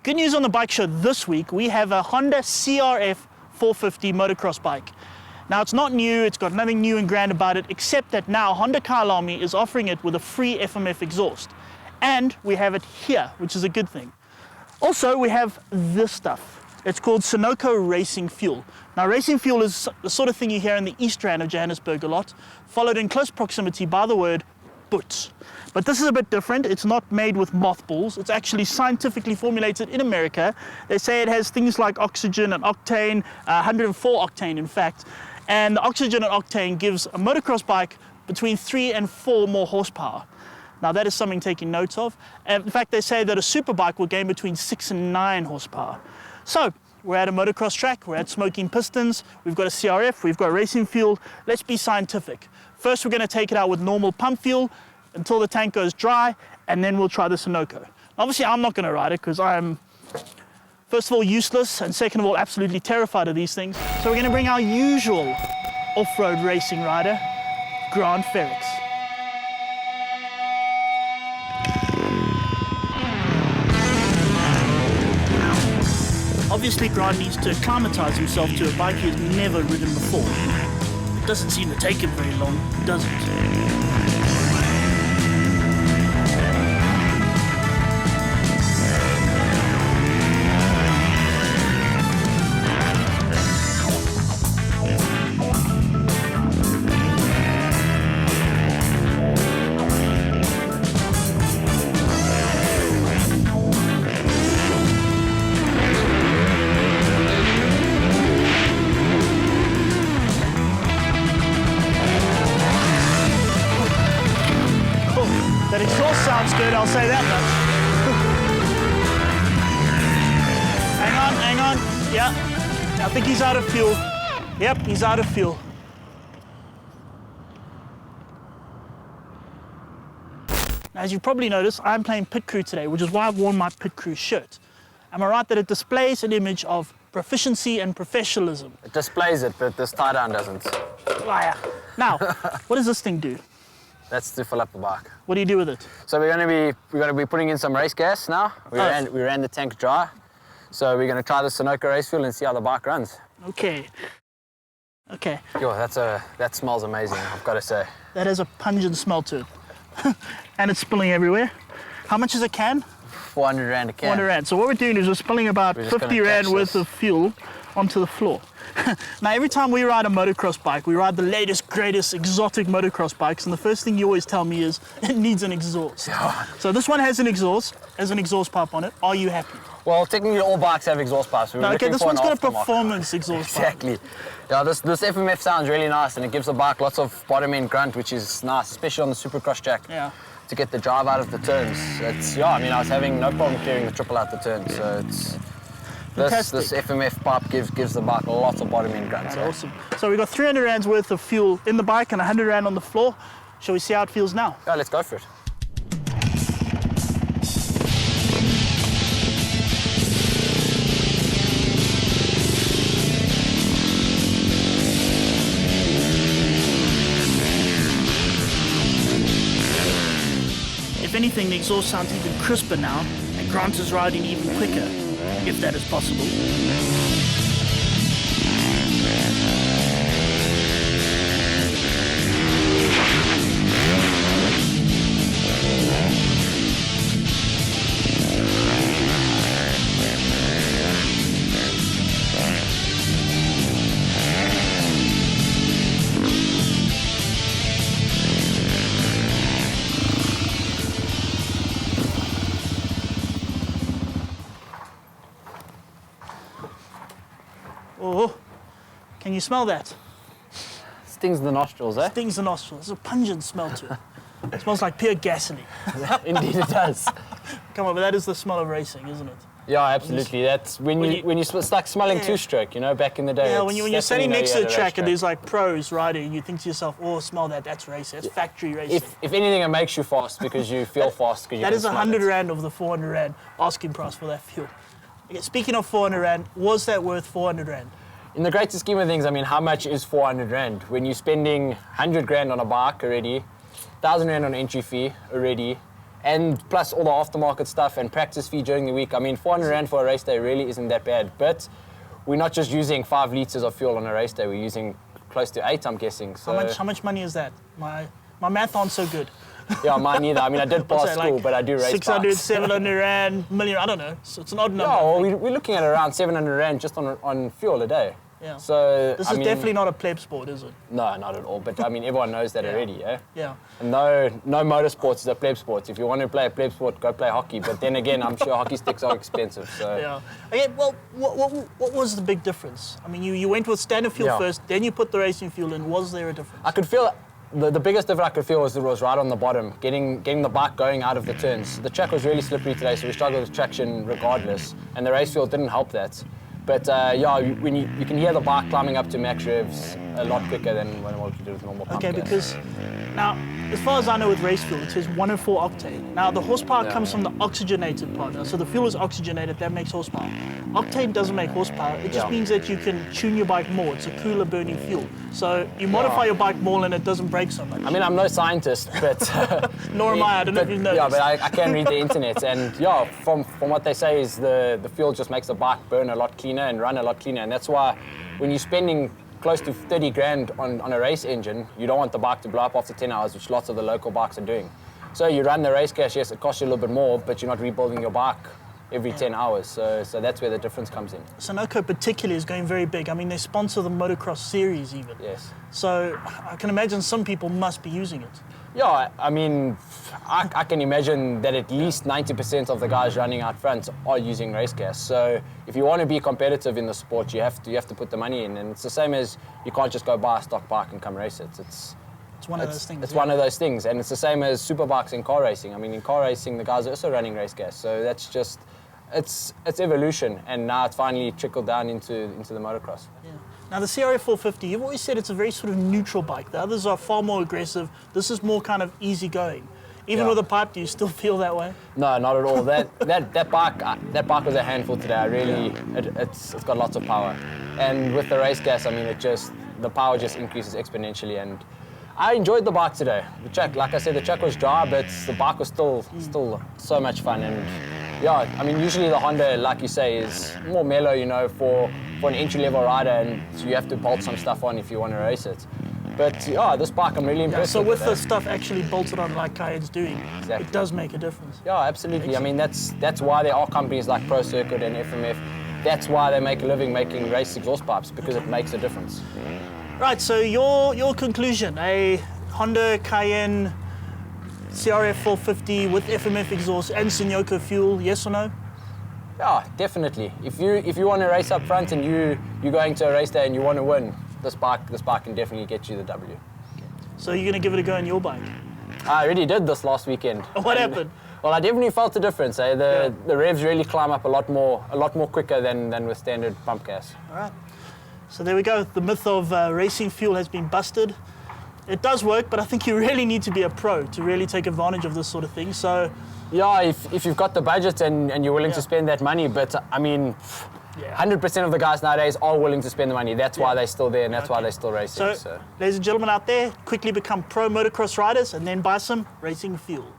Good news on the bike show this week. We have a Honda CRF450 motocross bike. Now it's not new, it's got nothing new and grand about it, except that now Honda Car Alarmy is offering it with a free FMF exhaust. And we have it here, which is a good thing. Also, we have this stuff. It's called Sunoco racing fuel. Now racing fuel is the sort of thing you hear in the East Rand of Johannesburg a lot, followed in close proximity by the word boots. But this is a bit different. It's not made with mothballs. It's actually scientifically formulated in America. They say it has things like oxygen and octane, 104 octane in fact. And the oxygen and octane gives a motocross bike between 3 and 4 more horsepower. Now that is something taking note of. And in fact, they say that a super bike will gain between 6 and 9 horsepower. So we're at a motocross track, we're at smoking pistons, we've got a CRF, we've got racing fuel. Let's be scientific. First, we're going to take it out with normal pump fuel until the tank goes dry, and then we'll try the Sunoco. Obviously, I'm not going to ride it because I'm, first of all, useless, and second of all, absolutely terrified of these things. So we're going to bring our usual off-road racing rider, Grant Frerichs. Obviously, Grant needs to acclimatize himself to a bike he's never ridden before. It doesn't seem to take him very long, does it? That exhaust sounds good, I'll say that much. Hang on, yeah. I think he's out of fuel. Yep, he's out of fuel. Now, as you probably noticed, I'm playing pit crew today, which is why I've worn my pit crew shirt. Am I right that it displays an image of proficiency and professionalism? It displays it, but this tie-down doesn't. Liar. Now, what does this thing do? That's to fill up the bike. What do you do with it? So we're going to be putting in some race gas now. We ran the tank dry. So we're going to try the Sunoco race fuel and see how the bike runs. Okay. Yo, that smells amazing, I've got to say. That has a pungent smell to it. And it's spilling everywhere. How much is a can? 400 Rand a can. 400 Rand. So what we're doing is we're spilling about 50 Rand worth of fuel onto the floor. Now, every time we ride a motocross bike, we ride the latest, greatest, exotic motocross bikes, and the first thing you always tell me is it needs an exhaust. So this one has an exhaust pipe on it. Are you happy? Well, technically all bikes have exhaust pipes. Okay, this one's got a performance exhaust pipe. Exactly. Yeah, this FMF sounds really nice, and it gives the bike lots of bottom end grunt, which is nice, especially on the supercross track. Yeah. To get the drive out of the turns. I was having no problem clearing the triple out the turns, so it's... This FMF pipe gives the bike lots of bottom end grunt. That's awesome. So we've got 300 Rands worth of fuel in the bike and 100 Rand on the floor. Shall we see how it feels now? Yeah, let's go for it. If anything, the exhaust sounds even crisper now, and Grant is riding even quicker, if that is possible. Oh, can you smell that? Stings the nostrils, eh? Stings the nostrils. There's a pungent smell to it. It smells like pure gasoline. Indeed it does. Come on, but that is the smell of racing, isn't it? Yeah, absolutely. That's when you start smelling two-stroke, you know, back in the day. Yeah, when you're standing next to the track and there's like pros riding, you think to yourself, oh, smell that, that's racing, that's factory racing. If anything, it makes you fast because you feel fast. That is 100 Rand of the 400 Rand asking price for that fuel. Okay, speaking of 400 Rand, was that worth 400 Rand? In the greater scheme of things, I mean, how much is 400 Rand? When you're spending 100 grand on a bike already, 1,000 Rand on entry fee already, and plus all the aftermarket stuff and practice fee during the week. I mean, 400 Rand for a race day really isn't that bad. But we're not just using 5 litres of fuel on a race day, we're using close to 8, I'm guessing. So how much money is that? My math aren't so good. Yeah, mine neither. I mean, I did pass school, like, but I do race 600, bikes. 700 Rand, million, I don't know. So it's an odd number. Yeah, well, we're looking at around 700 Rand just on fuel a day. Yeah. So this is definitely not a pleb sport, is it? No, not at all. But I mean, everyone knows that already, yeah? Yeah. And no motorsports is a pleb sport. If you want to play a pleb sport, go play hockey. But then again, I'm sure hockey sticks are expensive. So. Yeah. Okay, well, what was the big difference? I mean, you went with standard fuel first, then you put the racing fuel in. Was there a difference? I could feel the biggest difference I could feel was right on the bottom, getting the bike going out of the turns. The track was really slippery today, so we struggled with traction regardless. And the race fuel didn't help that. But yeah, when you can hear the bike climbing up to max revs a lot quicker than what you do with normal pump gas. Because now, as far as I know with race fuel, it says 104 octane. Now, the horsepower comes from the oxygenated part. So the fuel is oxygenated, that makes horsepower. Octane doesn't make horsepower. It just means that you can tune your bike more. It's a cooler burning fuel. So you modify your bike more and it doesn't break so much. I mean, I'm no scientist, but... Nor am I don't know if you know. Yeah, but I can read the internet. And yeah, from what they say is the fuel just makes the bike burn a lot cleaner and run a lot cleaner. And that's why when you're spending close to 30 grand on a race engine, you don't want the bike to blow up after 10 hours, which lots of the local bikes are doing. So you run the race gas, yes, it costs you a little bit more, but you're not rebuilding your bike every 10 hours. So that's where the difference comes in. Sunoco particularly is going very big. I mean, they sponsor the motocross series even. Yes. So I can imagine some people must be using it. Yeah, I mean, I can imagine that at least 90% of the guys running out front are using race gas. So if you want to be competitive in the sport, you have to put the money in. And it's the same as you can't just go buy a stock bike and come race it. It's one of those things. It's one of those things. And it's the same as superbikes in car racing. I mean, in car racing, the guys are also running race gas. So that's just, it's evolution. And now it's finally trickled down into the motocross. Yeah. Now, the CRF450, you've always said it's a very sort of neutral bike. The others are far more aggressive. This is more kind of easygoing. Even with a pipe, do you still feel that way? No, not at all. That bike was a handful today. It's got lots of power. And with the race gas, I mean, the power just increases exponentially. And I enjoyed the bike today. The track, like I said, the track was dry, but the bike was still so much fun. And yeah, I mean, usually the Honda, like you say, is more mellow, you know, for an entry-level rider, and so you have to bolt some stuff on if you want to race it. But yeah, this bike, I'm really impressed with. So with the stuff actually bolted on like Cayenne's doing, it does make a difference. Yeah, absolutely. I mean, that's why there are companies like Pro Circuit and FMF. That's why they make a living making race exhaust pipes, because it makes a difference. Right, so your conclusion, a Honda Cayenne CRF450 with FMF exhaust and Sunoco fuel, yes or no? Yeah, definitely. If you want to race up front and you're going to a race day and you want to win, this bike can definitely get you the W. So you're going to give it a go on your bike? I already did this last weekend. What happened? Well, I definitely felt the difference. The revs really climb up a lot more quicker than with standard pump gas. All right. So there we go. The myth of racing fuel has been busted. It does work, but I think you really need to be a pro to really take advantage of this sort of thing. So, yeah, if you've got the budget and you're willing to spend that money, but I mean, 100% of the guys nowadays are willing to spend the money. That's why they're still there, and that's why they're still racing. So, ladies and gentlemen out there, quickly become pro motocross riders and then buy some racing fuel.